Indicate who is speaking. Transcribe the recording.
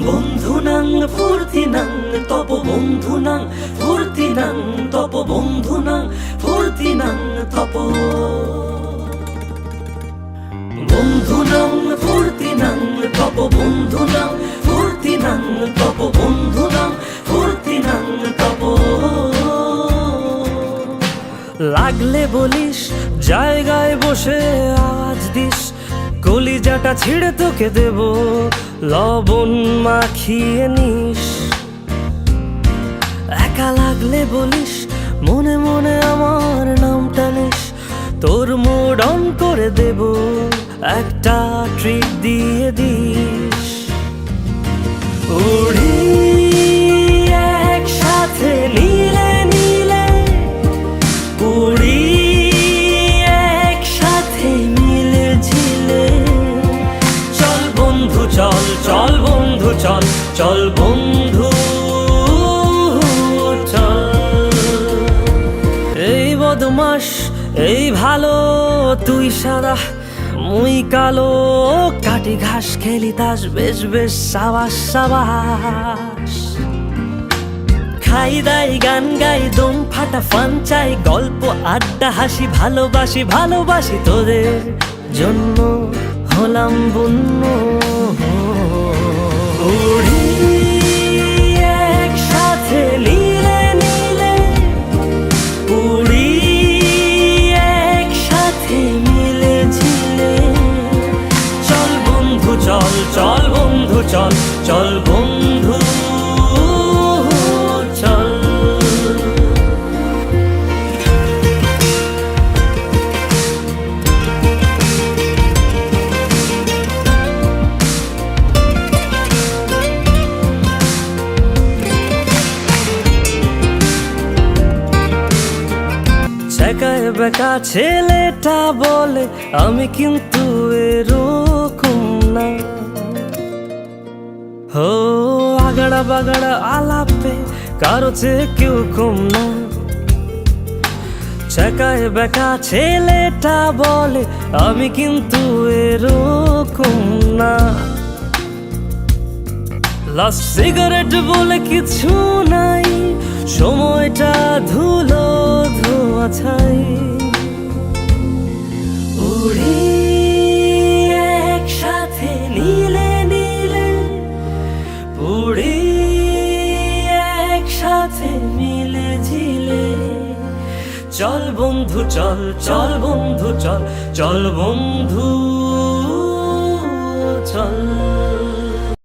Speaker 1: বন্ধুনাং ফুর্তিনাং তপ বন্ধুনাং ফুর্তিনাং তপ বন্ধুনাং ফুর্তিনাং তপ বন্ধুনাং ফুর্তিনাং তপ বন্ধুনাং ফুর্তিনাং তপ বন্ধুনাং ফুর্তিনাং তপ লাগলে বলিস জায়গায় বসে আওয়াজ দিস কলিজাটা ছিঁড়ে তোকে দেব লবণ মাখিয়ে নিস একা লাগলে বলিস মনে মনে আমার নামটা নিস তোর মুড অন করে দেব একটা ট্রিট দিয়ে দিস উড়ি একসাথে নীলে নীলে উড়ি একসাথে মিলে ঝিলে চল বন্ধু চল চল বন্ধু চল চল বন্ধু চল এই বদমাস এই ভালো তুই সাদা মুই কালো কাটি ঘাস খেলি তাস বেশ বেশ সাবাস সাবাস খাই দাই গান গাই দম ফাটা ফান চাই গল্প আড্ডা হাসি ভালোবাসি ভালোবাসি তোদের জন্য হলাম বন্য উড়ি একসাথে নীলে নীলে উড়ি একসাথে মিলে ঝিলে চল বন্ধু চল চল বন্ধু চল চল বন্ধু চল ছেকায় বেকা ছেলেটা বলে আমি কিন্তু এরকম না হো আগাড়া বাগাড়া আলাপে কারো চেয়ে কেউ কম না ছেকায় বেকা ছেলেটা বলে আমি কিন্তু এরকম না লাস্ট সিগারেট বলে কিছু নাই সময়টা ধুলো ধোয়া ছাই উড়ি একসাথে নীলে নীলে উড়ি একসাথে মিলে ঝিলে চল বন্ধু চল চল বন্ধু চল চল বন্ধু চল